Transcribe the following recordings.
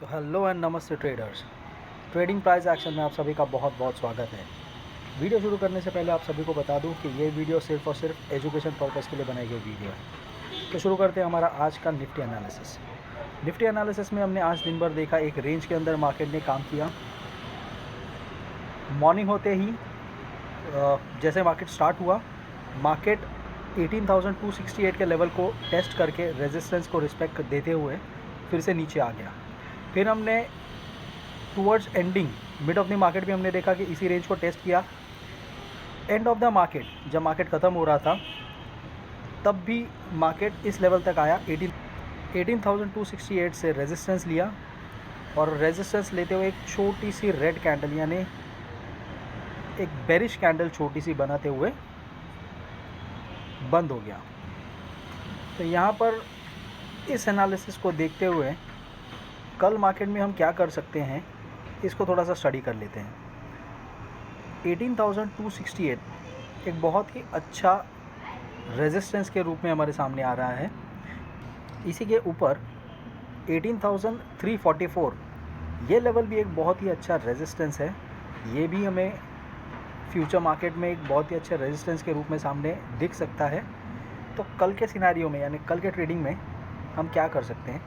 तो hello and नमस्ते traders. Trading price action में आप सभी का बहुत बहुत स्वागत है। वीडियो शुरू करने से पहले आप सभी को बता दूं कि ये वीडियो सिर्फ और सिर्फ एजुकेशन पर्पज़ के लिए बनाई गई वीडियो है। तो शुरू करते हैं हमारा आज का निफ्टी एनालिसिस। निफ्टी एनालिसिस में हमने आज दिन भर देखा एक रेंज के अंदर मार्केट ने काम किया। मॉर्निंग होते ही जैसे मार्केट स्टार्ट हुआ, मार्केट 18,268 के लेवल को टेस्ट करके रेजिस्टेंस को रिस्पेक्ट देते हुए फिर से नीचे आ गया। फिर हमने towards ending mid of the market भी हमने देखा कि इसी रेंज को टेस्ट किया। एंड ऑफ द मार्केट जब मार्केट ख़त्म हो रहा था तब भी मार्केट इस लेवल तक आया। 18,268 से रेजिस्टेंस लिया और रेजिस्टेंस लेते हुए एक छोटी सी रेड कैंडल यानी एक बेरिश कैंडल छोटी सी बनाते हुए बंद हो गया। तो यहाँ पर इस एनालिसिस को देखते हुए कल मार्केट में हम क्या कर सकते हैं इसको थोड़ा सा स्टडी कर लेते हैं। 18,268 एक बहुत ही अच्छा रेजिस्टेंस के रूप में हमारे सामने आ रहा है। इसी के ऊपर 18,344 ये लेवल भी एक बहुत ही अच्छा रेजिस्टेंस है। ये भी हमें फ्यूचर मार्केट में एक बहुत ही अच्छा रेजिस्टेंस के रूप में सामने दिख सकता है। तो कल के सिनेरियो में यानी कल के ट्रेडिंग में हम क्या कर सकते हैं,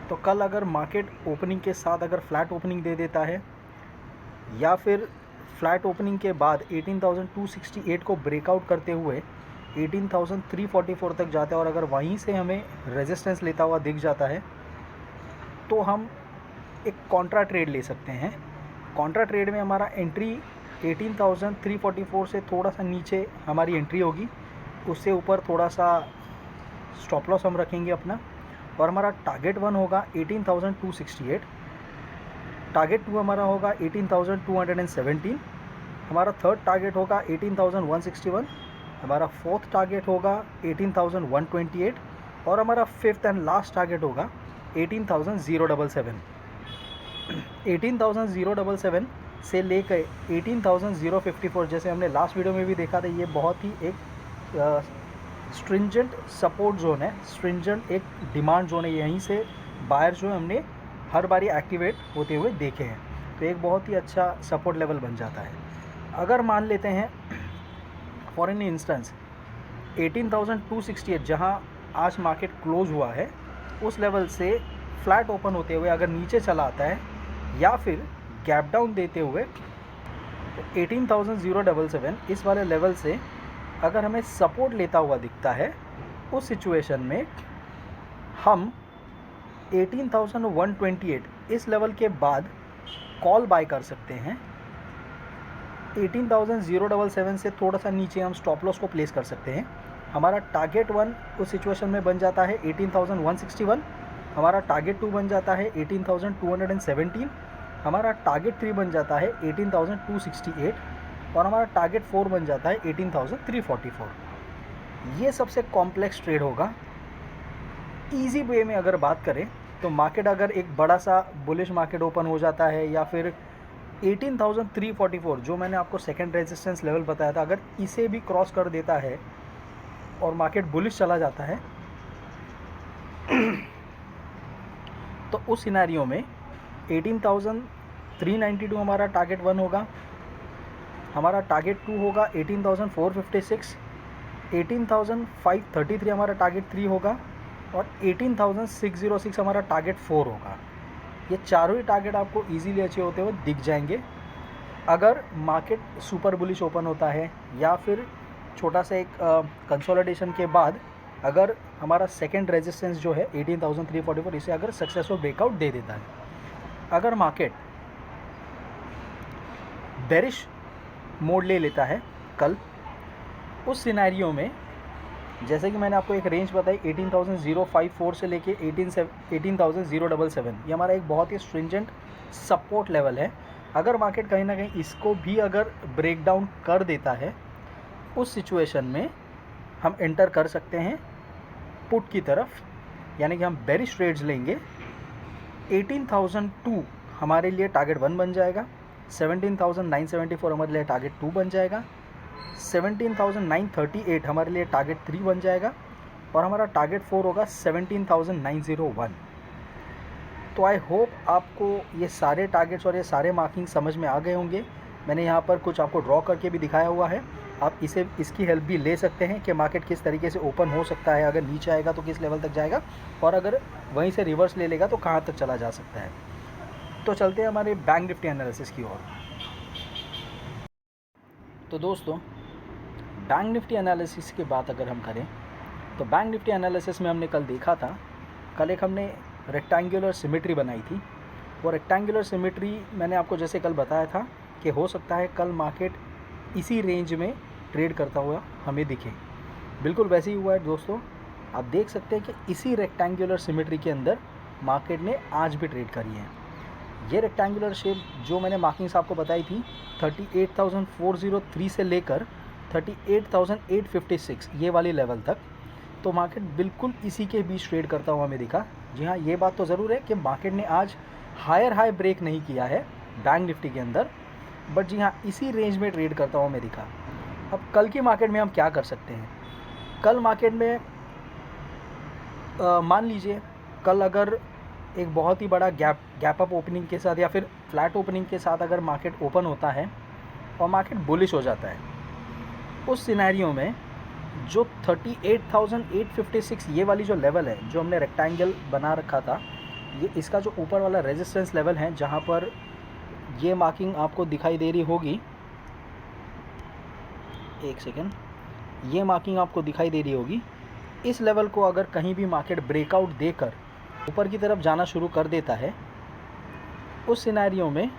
तो कल अगर मार्केट ओपनिंग के साथ अगर फ्लैट ओपनिंग दे देता है या फिर फ्लैट ओपनिंग के बाद 18,268 को ब्रेकआउट करते हुए 18,344 तक जाता है और अगर वहीं से हमें रेजिस्टेंस लेता हुआ दिख जाता है तो हम एक कॉन्ट्रा ट्रेड ले सकते हैं। कॉन्ट्रा ट्रेड में हमारा एंट्री 18,344 से थोड़ा सा नीचे हमारी एंट्री होगी, उससे ऊपर थोड़ा सा स्टॉप लॉस हम रखेंगे अपना, और हमारा टारगेट 1 होगा 18,268, टारगेट 2 हमारा होगा 18,217, हमारा थर्ड टारगेट होगा 18,161, हमारा फोर्थ टारगेट होगा 18,128 और हमारा फिफ्थ एंड लास्ट टारगेट होगा 18,077। 18,077 से लेकर 18,054 जैसे हमने लास्ट वीडियो में भी देखा था, ये बहुत ही एक स्ट्रिंजेंट सपोर्ट जोन है, स्ट्रिंजेंट एक डिमांड जोन है। यहीं से बायर जो हमने हर बारी एक्टिवेट होते हुए देखे हैं, तो एक बहुत ही अच्छा सपोर्ट लेवल बन जाता है। अगर मान लेते हैं फॉर एन इंस्टेंस 18,268 जहां आज मार्केट क्लोज हुआ है उस लेवल से फ्लैट ओपन होते हुए अगर नीचे चला आता है या फिर गैप डाउन देते हुए 18,077 इस वाले लेवल से अगर हमें सपोर्ट लेता हुआ दिखता है, उस सिचुएशन में हम 18,128 इस लेवल के बाद कॉल बाय कर सकते हैं। 18,077 से थोड़ा सा नीचे हम स्टॉप लॉस को प्लेस कर सकते हैं। हमारा टारगेट 1 उस सिचुएशन में बन जाता है 18,161, हमारा टारगेट 2 बन जाता है 18,217, हमारा टारगेट 3 बन जाता है 18,268 और हमारा टारगेट 4 बन जाता है 18,344। ये सबसे कॉम्प्लेक्स ट्रेड होगा। इजी वे में अगर बात करें तो मार्केट अगर एक बड़ा सा बुलिश मार्केट ओपन हो जाता है या फिर 18,344 जो मैंने आपको सेकंड रेजिस्टेंस लेवल बताया था, अगर इसे भी क्रॉस कर देता है और मार्केट बुलिश चला जाता है तो उस सिनेरियो में 18,392 हमारा टारगेट 1 होगा, हमारा टारगेट 2 होगा 18,456, 18,533 हमारा टारगेट 3 होगा और 18,606 हमारा टारगेट 4 होगा। ये चारों ही टारगेट आपको इजीली अचीव होते हुए दिख जाएंगे अगर मार्केट सुपर बुलिश ओपन होता है या फिर छोटा सा एक कंसोलिडेशन के बाद अगर हमारा सेकेंड रेजिस्टेंस जो है 18,344 इसे अगर सक्सेसफुल ब्रेकआउट दे देता है। अगर मार्केट बेरिश मोड ले लेता है कल, उस सिनेरियो में जैसे कि मैंने आपको एक रेंज बताई 18,054 से लेके 18,077, ये हमारा एक बहुत ही स्ट्रिंजेंट सपोर्ट लेवल है। अगर मार्केट कहीं ना कहीं इसको भी अगर ब्रेक डाउन कर देता है, उस सिचुएशन में हम एंटर कर सकते हैं पुट की तरफ, यानी कि हम बेरिश ट्रेड्स लेंगे। 18,002 हमारे लिए टारगेट 1 बन जाएगा, 17,974 हमारे लिए टारगेट 2 बन जाएगा, 17,938 हमारे लिए टारगेट 3 बन जाएगा और हमारा टारगेट 4 होगा 17,901। तो आई होप आपको ये सारे टारगेट्स और ये सारे मार्किंग समझ में आ गए होंगे। मैंने यहाँ पर कुछ आपको ड्रॉ करके भी दिखाया हुआ है, आप इसकी हेल्प भी ले सकते हैं कि मार्केट किस तरीके से ओपन हो सकता है, अगर नीचे आएगा तो किस लेवल तक जाएगा, और अगर वहीं से रिवर्स ले लेगा तो कहाँ तक चला जा सकता है। तो चलते हैं हमारे बैंक निफ्टी एनालिसिस की ओर। तो दोस्तों, बैंक निफ्टी एनालिसिस की बात अगर हम करें तो बैंक निफ्टी एनालिसिस में हमने कल देखा था, कल एक हमने रेक्टेंगुलर सिमेट्री बनाई थी। वो रेक्टेंगुलर सिमेट्री मैंने आपको जैसे कल बताया था कि हो सकता है कल मार्केट इसी रेंज में ट्रेड करता हुआ हमें दिखे। बिल्कुल वैसे ही हुआ है दोस्तों। आप देख सकते हैं कि इसी रेक्टेंगुलर सिमेट्री के अंदर मार्केट ने आज भी ट्रेड करी है। ये रेक्टेंगुलर शेप जो मैंने मार्किंग्स आपको बताई थी 38,403 से लेकर 38,856 ये वाली लेवल तक, तो मार्केट बिल्कुल इसी के बीच ट्रेड करता हुआ हमें दिखा। जी हाँ, ये बात तो ज़रूर है कि मार्केट ने आज हायर हाई ब्रेक नहीं किया है बैंक निफ्टी के अंदर, बट जी हाँ इसी रेंज में ट्रेड करता हुआ हमें दिखा। अब कल की मार्केट में हम क्या कर सकते हैं? कल मार्केट में मान लीजिए कल अगर एक बहुत ही बड़ा गैप अप ओपनिंग के साथ या फिर फ्लैट ओपनिंग के साथ अगर मार्केट ओपन होता है और मार्केट बुलिश हो जाता है, उस सिनेरियो में जो 38,856 ये वाली जो लेवल है जो हमने रेक्टेंगल बना रखा था, ये इसका जो ऊपर वाला रेजिस्टेंस लेवल है जहाँ पर ये मार्किंग आपको दिखाई दे रही होगी, एक सेकेंड, ये मार्किंग आपको दिखाई दे रही होगी। इस लेवल को अगर कहीं भी मार्केट ब्रेकआउट देकर ऊपर की तरफ जाना शुरू कर देता है, उस सिनेरियो में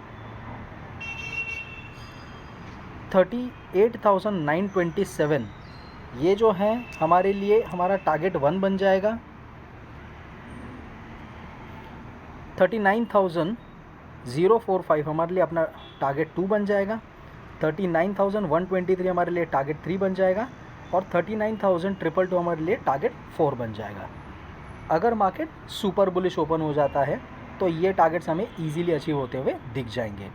38,927 ये जो है हमारे लिए हमारा टारगेट 1 बन जाएगा। 39,045 हमारे लिए अपना टारगेट 2 बन जाएगा। 39,123 हमारे लिए टारगेट 3 बन जाएगा और 39,222 हमारे लिए टारगेट 4 बन जाएगा। अगर मार्केट सुपर बुलिश ओपन हो जाता है तो ये टारगेट्स हमें इजीली अचीव होते हुए दिख जाएंगे।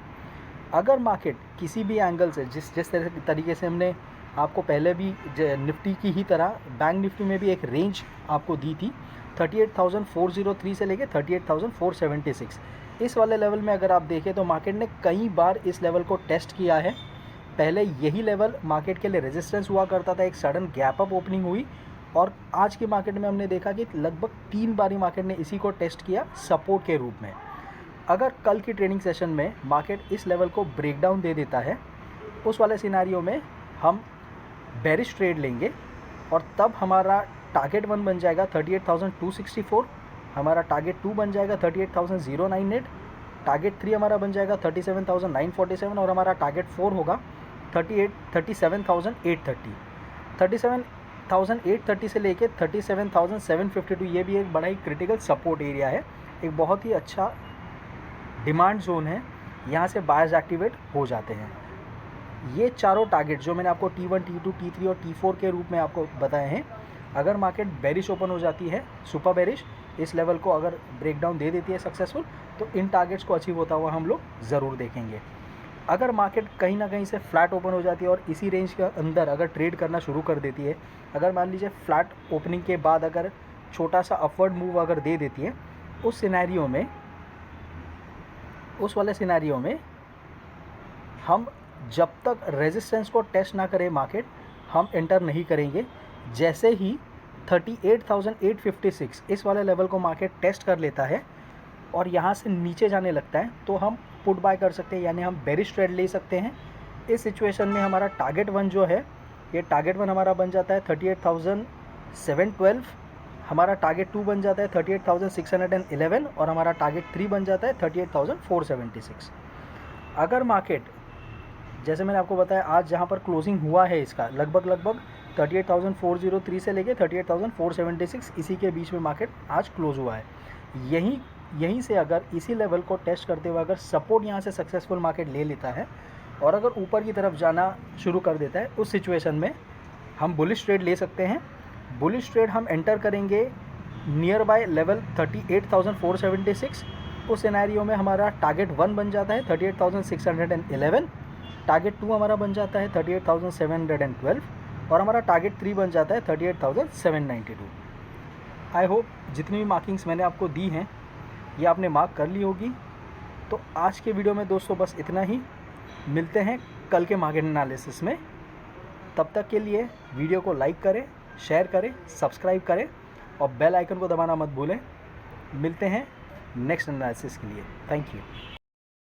अगर मार्केट किसी भी एंगल से जिस तरीके से हमने आपको पहले भी निफ्टी की ही तरह बैंक निफ्टी में भी एक रेंज आपको दी थी 38,403 से लेके 38,476, इस वाले लेवल में अगर आप देखें तो मार्केट ने कई बार इस लेवल को टेस्ट किया है। पहले यही लेवल मार्केट के लिए रेजिस्टेंस हुआ करता था, एक सडन गैप अप ओपनिंग हुई और आज की मार्केट में हमने देखा कि लगभग 3 बारी मार्केट ने इसी को टेस्ट किया सपोर्ट के रूप में। अगर कल की ट्रेडिंग सेशन में मार्केट इस लेवल को ब्रेक डाउन दे देता है, उस वाले सिनेरियो में हम बेरिश ट्रेड लेंगे और तब हमारा टारगेट 1 बन जाएगा 38,264, हमारा टारगेट 2 बन जाएगा 38,098, टारगेट 3 हमारा बन जाएगा 37,947 और हमारा टारगेट 4 होगा 37,830। 37,830 से लेके 37,752 ये भी एक बड़ा ही क्रिटिकल सपोर्ट एरिया है, एक बहुत ही अच्छा डिमांड जोन है, यहाँ से बायर्स एक्टिवेट हो जाते हैं। ये चारों टारगेट जो मैंने आपको T1, T2, T3 और T4 के रूप में आपको बताए हैं, अगर मार्केट बेरिश ओपन हो जाती है, सुपर बेरिश, इस लेवल को अगर ब्रेक डाउन दे देती है सक्सेसफुल, तो इन टारगेट्स को अचीव होता हुआ हम लोग ज़रूर देखेंगे। अगर मार्केट कहीं ना कहीं से फ्लैट ओपन हो जाती है और इसी रेंज के अंदर अगर ट्रेड करना शुरू कर देती है, अगर मान लीजिए फ्लैट ओपनिंग के बाद अगर छोटा सा अपवर्ड मूव अगर दे देती है, उस सिनेरियो में, उस वाले सिनेरियो में हम जब तक रेजिस्टेंस को टेस्ट ना करें मार्केट, हम एंटर नहीं करेंगे। जैसे ही 38,856 इस वाले लेवल को मार्केट टेस्ट कर लेता है और यहाँ से नीचे जाने लगता है, तो हम पुट बाय कर सकते हैं, यानी हम बेरिश ट्रेड ले सकते हैं। इस सिचुएशन में हमारा टारगेट 1 जो है, ये टारगेट 1 हमारा बन जाता है 38,712, हमारा टारगेट 2 बन जाता है 38,611 और हमारा टारगेट 3 बन जाता है 38,476। अगर मार्केट, जैसे मैंने आपको बताया आज जहाँ पर क्लोजिंग हुआ है इसका लगभग 38,403 से लेके 38,476 इसी के बीच में मार्केट आज क्लोज हुआ है। यहीं से अगर इसी लेवल को टेस्ट करते हुए अगर सपोर्ट यहाँ से सक्सेसफुल मार्केट ले लेता है और अगर ऊपर की तरफ जाना शुरू कर देता है, उस सिचुएशन में हम बुलिश ट्रेड ले सकते हैं। बुलिश ट्रेड हम एंटर करेंगे नियर बाय लेवल 38,476। उस सिनेरियो में हमारा टारगेट 1 बन जाता है 38,611, टारगेट 2 हमारा बन जाता है 38,712 और हमारा टारगेट 3 बन जाता है 38,792। आई होप जितनी भी मार्किंग्स मैंने आपको दी हैं ये आपने मार्क कर ली होगी। तो आज के वीडियो में दोस्तों बस इतना ही। मिलते हैं कल के मार्केट एनालिसिस में। तब तक के लिए वीडियो को लाइक करें, शेयर करें, सब्सक्राइब करें और बेल आइकन को दबाना मत भूलें। मिलते हैं नेक्स्ट एनालिसिस के लिए। Thank you.